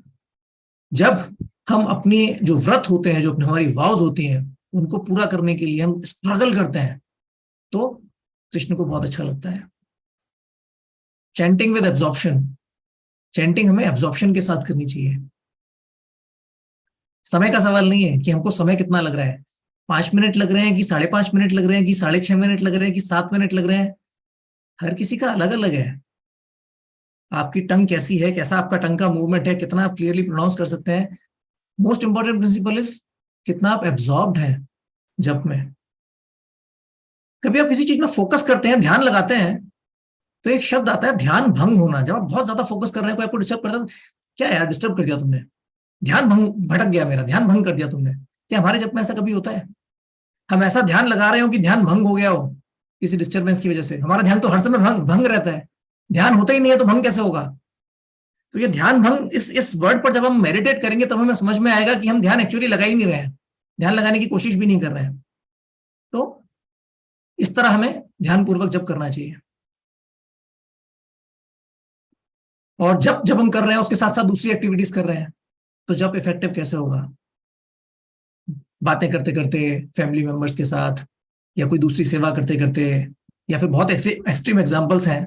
जब हम अपनी जो व्रत होते हैं, जो हमारी वाउज होती हैं, उनको पूरा करने के लिए हम स्ट्रगल करते हैं, तो कृष्ण को बहुत अच्छा लगता है। चैंटिंग विद एब्जॉर्प्शन, चैंटिंग हमें एब्जॉर्प्शन के साथ करनी चाहिए। समय का सवाल नहीं है कि हमको समय कितना लग रहा है, 5 मिनट लग रहे हैं कि 5.5 मिनट लग रहे हैं कि 6.5 मिनट लग रहे हैं कि 7 मिनट लग रहे हैं, हर किसी का अलग अलग है। आपकी टंग कैसी है, कैसा आपका टंग का मूवमेंट है, कितना आप क्लियरली प्रोनाउंस कर सकते हैं। मोस्ट इंपॉर्टेंट प्रिंसिपल इज कितना आप एब्जॉर्ब्ड हैं जप में। कभी आप किसी चीज में फोकस करते हैं, ध्यान लगाते हैं, तो एक शब्द आता है ध्यान भंग होना। जब आप बहुत ज्यादा फोकस कर रहे हैं, कोई आपको डिस्टर्ब करता है, क्या यार डिस्टर्ब कर दिया तुमने, ध्यान भंग, भटक गया मेरा, ध्यान भंग कर दिया तुमने। क्या हमारे जप में ऐसा कभी होता है? हम ऐसा ध्यान लगा रहे हो कि ध्यान भंग हो गया हो किसी डिस्टर्बेंस की वजह से? हमारा ध्यान तो हर समय भंग रहता है, ध्यान होता ही नहीं है तो भंग कैसे होगा? तो ये ध्यान भंग, इस वर्ड पर जब हम मेडिटेट करेंगे तब हमें समझ में आएगा कि हम ध्यान एक्चुअली लगा ही नहीं रहे हैं, ध्यान लगाने की कोशिश भी नहीं कर रहे हैं। तो इस तरह हमें ध्यानपूर्वक जप करना चाहिए। और जब जब हम कर रहे हैं उसके साथ साथ दूसरी एक्टिविटीज कर रहे हैं, तो जब इफेक्टिव कैसे होगा? बातें करते करते फैमिली मेंबर्स के साथ, या कोई दूसरी सेवा करते करते, या फिर बहुत एक्सट्रीम एग्जांपल्स हैं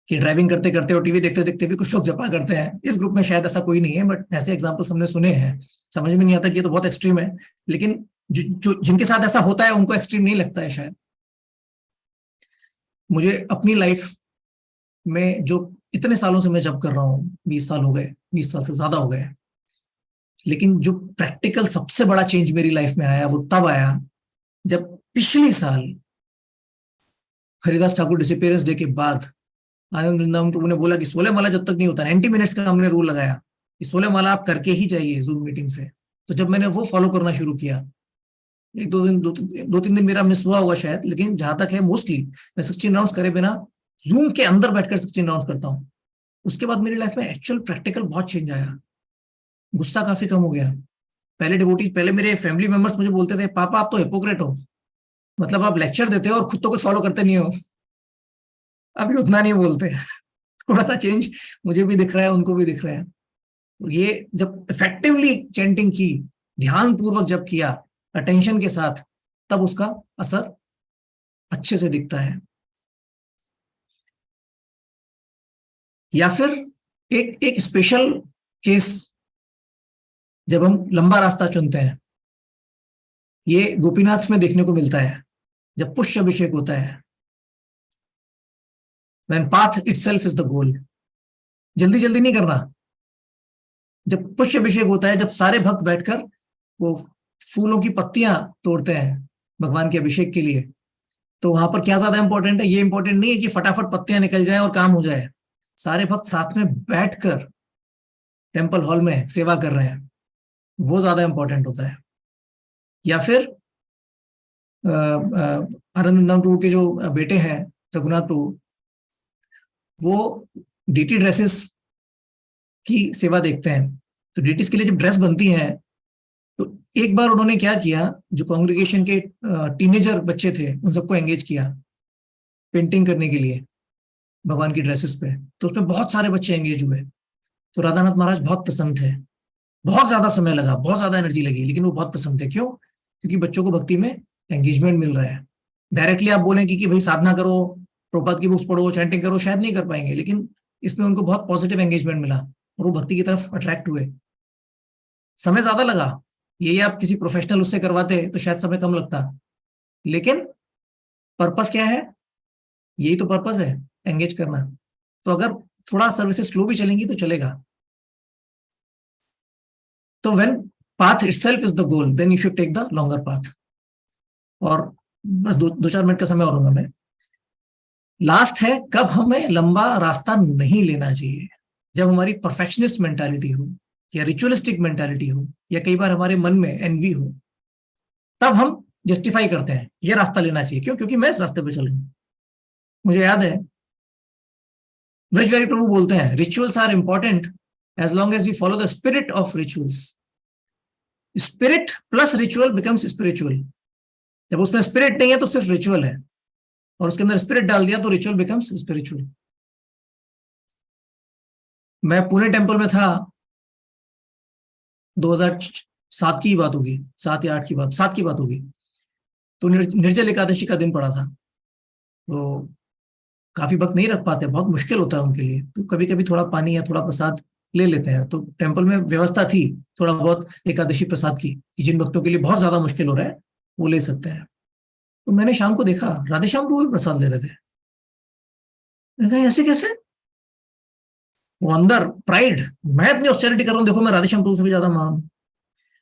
कि ड्राइविंग करते करते और टीवी देखते देखते भी कुछ लोग जपा करते हैं। इस ग्रुप में शायद ऐसा कोई नहीं है, बट ऐसे एग्जांपल्स हमने सुने हैं। समझ में नहीं आता कि ये तो बहुत एक्सट्रीम है, लेकिन जिनके साथ ऐसा होता है उनको एक्सट्रीम नहीं लगता है शायद। मुझे अपनी लाइफ में जो इतने सालों से मैं जब कर रहा हूँ, 20 साल हो गए, 20 साल से ज्यादा हो गए, लेकिन जो प्रैक्टिकल सबसे बड़ा चेंज मेरी लाइफ में आया वो तब आया जब पिछले साल हरिदास ठाकुर डिसअपियरेंस डे के बाद आनंद वृंदावन प्रभु ने बोला कि 16 माला जब तक नहीं होता, 90 मिनट्स का हमने रूल लगाया कि 16 माला आप करके ही जाइए जूम मीटिंग से। तो जब मैंने वो फॉलो करना शुरू किया, एक दो तीन दिन मेरा मिस हुआ होगा शायद, लेकिन जहां तक है मोस्टली मैं 16 राउंड्स करे बिना जूम के अंदर बैठकर 16 राउंड्स करता हूँ। उसके बाद मेरी लाइफ में एक्चुअल प्रैक्टिकल बहुत चेंज आया, गुस्सा काफी कम हो गया। पहले मेरे फैमिली मेंबर्स मुझे बोलते थे पापा आप तो हिपोक्रेट हो, मतलब आप लेक्चर देते हो और खुद तो कुछ फॉलो करते नहीं हो। अभी उतना नहीं बोलते। थोड़ा सा चेंज मुझे भी दिख रहा है, उनको भी दिख रहा है। ये जब इफेक्टिवली चैंटिंग की, ध्यान पूर्वक जब किया अटेंशन के साथ, तब उसका असर अच्छे से दिखता है। या फिर एक एक स्पेशल केस, जब हम लंबा रास्ता चुनते हैं, ये गोपीनाथ में देखने को मिलता है। जब पुष्य अभिषेक होता है, when path itself is the goal, जल्दी जल्दी नहीं करना। जब पुष्य अभिषेक होता है, जब सारे भक्त बैठकर वो फूलों की पत्तियां तोड़ते हैं भगवान के अभिषेक के लिए, तो वहां पर क्या ज्यादा इंपॉर्टेंट है? ये इंपॉर्टेंट नहीं है कि फटाफट पत्तियां निकल जाए और काम हो जाए। सारे भक्त साथ में बैठकर टेम्पल हॉल में सेवा कर रहे हैं, वो ज्यादा इंपॉर्टेंट होता है। या फिर आनंद प्रभु के जो बेटे हैं रघुनाथ प्रभु, वो डीटी ड्रेसेस की सेवा देखते हैं। तो डीटीज के लिए जब ड्रेस बनती है तो एक बार उन्होंने क्या किया, जो कांग्रेगेशन के टीनेजर बच्चे थे उन सबको एंगेज किया पेंटिंग करने के लिए भगवान की ड्रेसेस पे। तो उसमें बहुत सारे बच्चे एंगेज हुए। तो राधानाथ महाराज बहुत प्रसन्न थे। बहुत ज्यादा समय लगा, बहुत ज्यादा एनर्जी लगी, लेकिन वो बहुत प्रसन्न थे। क्यों? क्योंकि बच्चों को भक्ति में एंगेजमेंट मिल रहा है। डायरेक्टली आप बोलें कि भाई साधना करो, प्रभुपाद की बुक्स पढ़ो, चैंटिंग करो, शायद नहीं कर पाएंगे, लेकिन इसमें उनको बहुत पॉजिटिव एंगेजमेंट मिला और वो भक्ति की तरफ अट्रैक्ट हुए। समय ज्यादा लगा, यही आप किसी प्रोफेशनल उससे करवाते तो शायद समय कम लगता, लेकिन पर्पस क्या है? यही तो पर्पस है, एंगेज करना। तो अगर थोड़ा सर्विसेज स्लो भी चलेंगी तो चलेगा। तो when path itself is the goal, then you should take the longer path. और बस दो चार मिनट का समय और लूंगा मैं। लास्ट है, कब हमें लंबा रास्ता नहीं लेना चाहिए। जब हमारी परफेक्शनिस्ट मेंटालिटी हो या रिचुअलिस्टिक मेंटालिटी हो या कई बार हमारे मन में एनवी हो, तब हम जस्टिफाई करते हैं ये रास्ता लेना चाहिए। क्यों? क्योंकि मैं इस रास्ते पे चल रहा हूं। मुझे याद है ब्रजबिहारी प्रभु बोलते हैं, rituals are important as long as we follow the spirit of rituals. Spirit plus ritual becomes spiritual. जब उसमें स्पिरिट नहीं है तो सिर्फ रिचुअल है, और उसके अंदर स्पिरिट डाल दिया तो रिचुअल बिकम्स स्पिरिचुअल। मैं पुणे टेम्पल में था, 2007 की बात होगी, 7 या 8 की बात, 7 की बात होगी। तो निर्जल एकादशी का दिन पड़ा था। तो काफी वक्त नहीं रख पाते, बहुत मुश्किल होता है उनके लिए, तो कभी कभी थोड़ा पानी या थोड़ा प्रसाद ले लेते हैं। तो टेम्पल में व्यवस्था थी थोड़ा बहुत एकादशी प्रसाद की, कि जिन भक्तों के लिए बहुत ज्यादा मुश्किल हो रहा है वो ले सकते हैं। तो मैंने शाम को देखा राधे श्याम प्रभु भी प्रसाद ले रहे थे। मैंने कहा ऐसे कैसे? वो अंदर प्राइड, मैं इतनी ऑस्टेरिटी कर रहा हूँ, देखो मैं राधे श्याम प्रभु से भी ज्यादा महान हूं।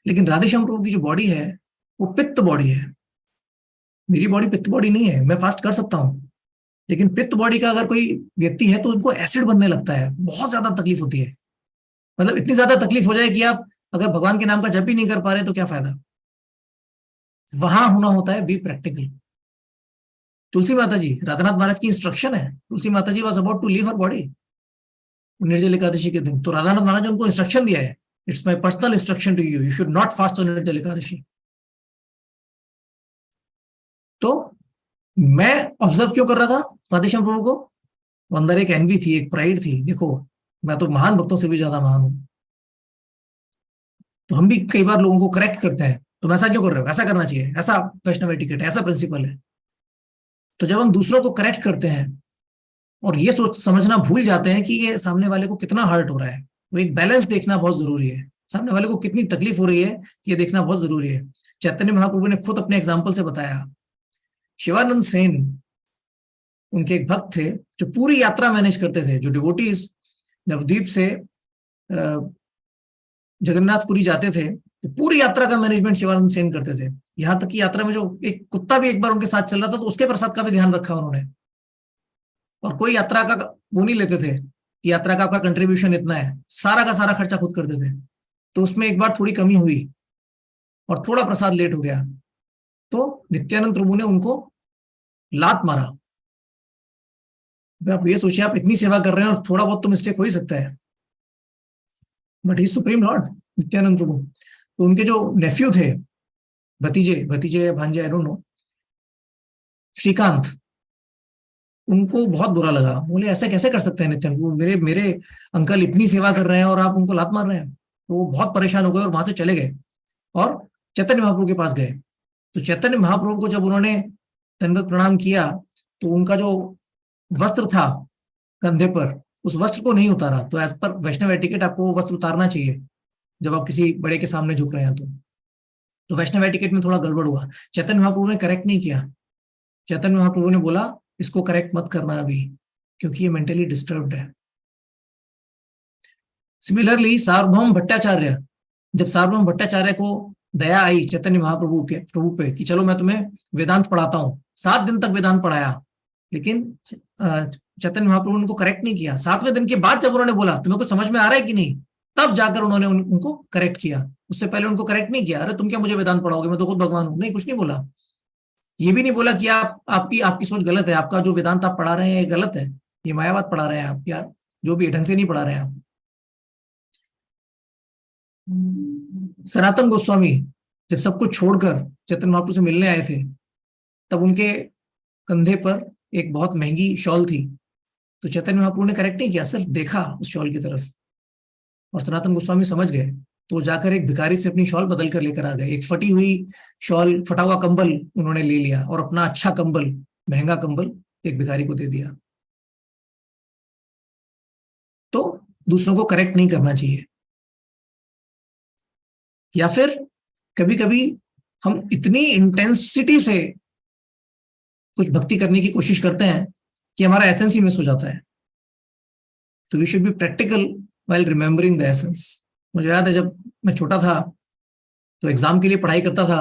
लेकिन राधे श्याम प्रभु की जो बॉडी है वो पित्त बॉडी है, मेरी बॉडी पित्त बॉडी नहीं है। मैं फास्ट कर सकता हूँ, लेकिन पित्त बॉडी का अगर कोई व्यक्ति है तो उनको एसिड बनने लगता है, बहुत ज्यादा तकलीफ होती है। मतलब इतनी ज्यादा तकलीफ हो जाए कि आप अगर भगवान के नाम का जप ही नहीं कर पा रहे तो क्या फायदा। वहां होना होता है बी प्रैक्टिकल। तुलसी माता जी, राधानाथ महाराज की इंस्ट्रक्शन है, Tulsi Mata ji was about to leave her body Nirjala Ekadashi के दिन। तो राधानाथ महाराज ने उनको इंस्ट्रक्शन दिया है, it's my personal instruction to you, you should not fast on Nirjala Ekadashi. तो मैं ऑब्जर्व क्यों कर रहा था राधेश्याम प्रभु को? वो अंदर एक एनवी थी, एक प्राइड थी, देखो मैं तो महान भक्तों से भी ज्यादा महान हूं। तो हम भी कई बार लोगों को करेक्ट करते हैं, तुम ऐसा क्यों कर रहे हो, ऐसा करना चाहिए, ऐसा वैष्णव एटिकेट है, ऐसा प्रिंसिपल है। तो जब हम दूसरों को करेक्ट करते हैं और ये सोच समझना भूल जाते हैं कि ये सामने वाले को कितना हर्ट हो रहा है, वो एक बैलेंस देखना बहुत जरूरी है। सामने वाले को कितनी तकलीफ हो रही है ये देखना बहुत जरूरी है। चैतन्य महाप्रभु ने खुद अपने एग्जाम्पल से बताया। शिवानंद सेन उनके एक भक्त थे जो पूरी यात्रा मैनेज करते थे। जो डिवोटीज नवद्वीप से जगन्नाथपुरी जाते थे तो पूरी यात्रा का मैनेजमेंट शिवानंद सेन करते थे। यहां तक कि यात्रा में जो एक कुत्ता भी एक बार उनके साथ चल रहा था तो उसके प्रसाद का भी ध्यान रखा उन्होंने। और कोई यात्रा का वो नहीं लेते थे कि यात्रा का आपका कंट्रीब्यूशन इतना है, सारा का सारा खर्चा खुद करते थे। तो उसमें एक बार थोड़ी कमी हुई और थोड़ा प्रसाद लेट हो गया तो नित्यानंद प्रभु ने उनको लात मारा। आप ये सोचिए, आप इतनी सेवा कर रहे हैं और थोड़ा बहुत तो मिस्टेक हो ही सकता है, but he supreme lord Nityananda Prabhu. तो उनके जो नेफ्यू थे, भतीजे भतीजे भांजे, आई डोंट नो, श्रीकांत, उनको बहुत बुरा लगा। बोले ऐसा कैसे कर सकते हैं नित्यानंद प्रभु, मेरे मेरे अंकल इतनी सेवा कर रहे हैं और आप उनको लात मार रहे हैं। तो वो बहुत परेशान हो गए और वहां से चले गए और चैतन्य महाप्रभु के पास गए। तो चैतन्य महाप्रभु को जब उन्होंने दंडवत प्रणाम किया तो उनका जो वस्त्र था कंधे पर, उस वस्त्र को नहीं उतारा। तो एज पर वैष्णव एटिकेट आपको वो वस्त्र उतारना चाहिए जब आप किसी बड़े के सामने झुक रहे हैं। तो वैष्णव एटिकेट में थोड़ा गड़बड़ हुआ, चैतन्य महाप्रभु ने करेक्ट नहीं किया। चैतन्य महाप्रभु ने बोला इसको करेक्ट मत करना अभी, क्योंकि ये मेंटली डिस्टर्ब्ड है। सिमिलरली सार्वभौम भट्टाचार्य, जब सार्वभौम भट्टाचार्य को दया आई चैतन्य महाप्रभु के प्रभु पे कि चलो मैं तुम्हें वेदांत पढ़ाता हूँ, 7 दिन तक वेदांत पढ़ाया, लेकिन चैतन्य महाप्रभु ने उनको करेक्ट नहीं किया। 7वें दिन के बाद जब उन्होंने बोला तुम्हें कुछ समझ में आ रहा है कि नहीं, तब जाकर उन्होंने उनको करेक्ट किया। उससे पहले उनको करेक्ट नहीं किया, अरे तुम क्या मुझे वेदांत पढ़ाओगे, मैं तो खुद भगवान हूं, नहीं कुछ नहीं बोला। ये भी नहीं बोला कि आप आपकी आपकी सोच गलत है, आपका जो वेदांत आप पढ़ा रहे हैं ये गलत है, ये मायावाद पढ़ा रहे हैं आप, या जो भी ढंग से नहीं पढ़ा रहे हैं आप। सनातन गोस्वामी जब सब कुछ छोड़कर चैतन्य महाप्रभु से मिलने आए थे, तब उनके कंधे पर एक बहुत महंगी शॉल थी। तो चैतन्य महाप्रभु ने करेक्ट नहीं किया, सिर्फ देखा उस शॉल की तरफ, और सनातन गोस्वामी समझ गए। तो वो जाकर एक भिखारी से अपनी शॉल बदल कर लेकर आ गए। एक फटी हुई शॉल, फटा हुआ कंबल उन्होंने ले लिया और अपना अच्छा कंबल, महंगा कंबल एक भिखारी को दे दिया। तो दूसरों को करेक्ट नहीं करना चाहिए। या फिर कभी कभी हम इतनी इंटेंसिटी से कुछ भक्ति करने की कोशिश करते हैं कि हमारा एसेंस ही मिस हो जाता है। तो we should be practical while remembering the essence. मुझे याद है जब मैं छोटा था तो एग्जाम के लिए पढ़ाई करता था,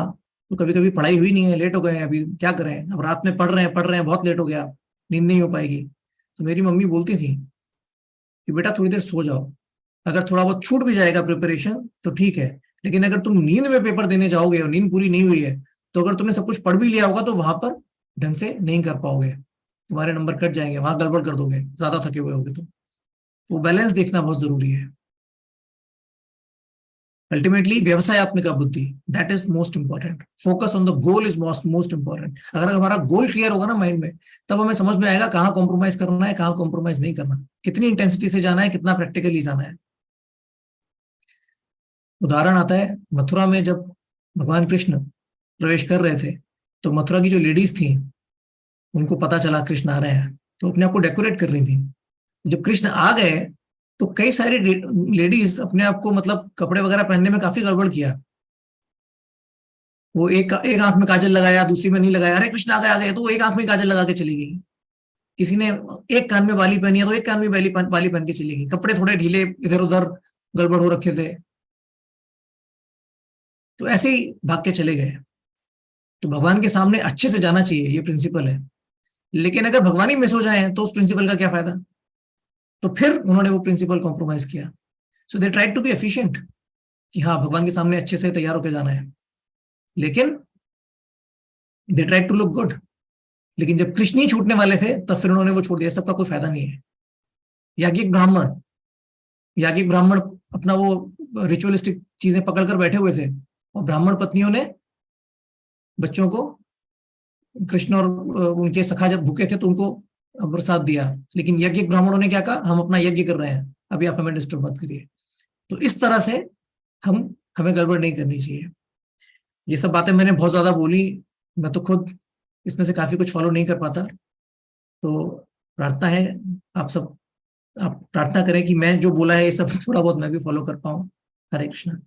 तो कभी कभी पढ़ाई हुई नहीं है, लेट हो गए, अभी क्या करें, अब रात में पढ़ रहे हैं, बहुत लेट हो गया, नींद नहीं हो पाएगी। तो मेरी मम्मी बोलती थी कि बेटा थोड़ी देर सो जाओ, अगर थोड़ा बहुत छूट भी जाएगा प्रिपरेशन तो ठीक है, लेकिन अगर तुम नींद में पेपर देने जाओगे और नींद पूरी नहीं हुई है, तो अगर तुमने सब कुछ पढ़ भी लिया होगा तो वहां पर ढंग से नहीं कर पाओगे, तुम्हारे नंबर कट जाएंगे, वहां गड़बड़ कर दोगे, ज्यादा थके हुए होगे। तो बैलेंस देखना बहुत जरूरी है। अल्टीमेटली व्यवसायत्मिका बुद्धि, that is most important. Focus on the goal is most most important. अगर हमारा गोल क्लियर होगा ना माइंड में, तब हमें समझ में आएगा कहाँ कॉम्प्रोमाइज करना है, कहाँ कॉम्प्रोमाइज नहीं करना, कितनी इंटेंसिटी से जाना है, कितना प्रैक्टिकली जाना है। उदाहरण आता है मथुरा में, जब भगवान कृष्ण प्रवेश कर रहे थे, तो मथुरा की जो लेडीज थी उनको पता चला कृष्ण आ रहे हैं, तो अपने आप को डेकोरेट कर रही थी। जब कृष्ण आ गए तो कई सारी लेडीज अपने आप को मतलब कपड़े वगैरह पहनने में काफी गड़बड़ किया। वो एक एक आंख में काजल लगाया, दूसरी में नहीं लगाया, अरे कृष्ण आ गए, तो वो एक आंख में काजल लगा के चली गई। किसी ने एक कान में बाली पहनी है तो एक कान में बाली पहन के चली गई। कपड़े थोड़े ढीले इधर उधर गड़बड़ हो रखे थे, तो ऐसे ही भाग के चले गए। तो भगवान के सामने अच्छे से जाना चाहिए, ये प्रिंसिपल है। लेकिन अगर भगवान ही मिस हो जाए तो उस प्रिंसिपल का क्या फायदा। तो फिर उन्होंने वो प्रिंसिपल कॉम्प्रोमाइज किया। So they try to be efficient कि हाँ भगवान के सामने अच्छे से तैयार होकर जाना है, लेकिन they try to look good. लेकिन जब कृष्ण ही छूटने वाले थे तब फिर उन्होंने वो छोड़ दिया, सबका कोई फायदा नहीं है। याज्ञिक ब्राह्मण याज्ञिक ब्राह्मण अपना वो रिचुअलिस्टिक चीजें पकड़ कर बैठे हुए थे, और ब्राह्मण पत्नियों ने बच्चों को, कृष्ण और उनके सखा जब भूखे थे तो उनको प्रसाद दिया। लेकिन यज्ञ ब्राह्मणों ने क्या कहा, हम अपना यज्ञ कर रहे हैं, अभी आप हमें डिस्टर्ब मत करिए। तो इस तरह से हमें गड़बड़ नहीं करनी चाहिए। ये सब बातें मैंने बहुत ज्यादा बोली, मैं तो खुद इसमें से काफी कुछ फॉलो नहीं कर पाता। तो प्रार्थना है आप प्रार्थना करें कि मैं जो बोला है ये सब थोड़ा बहुत मैं भी फॉलो कर पाऊँ। हरे कृष्णा।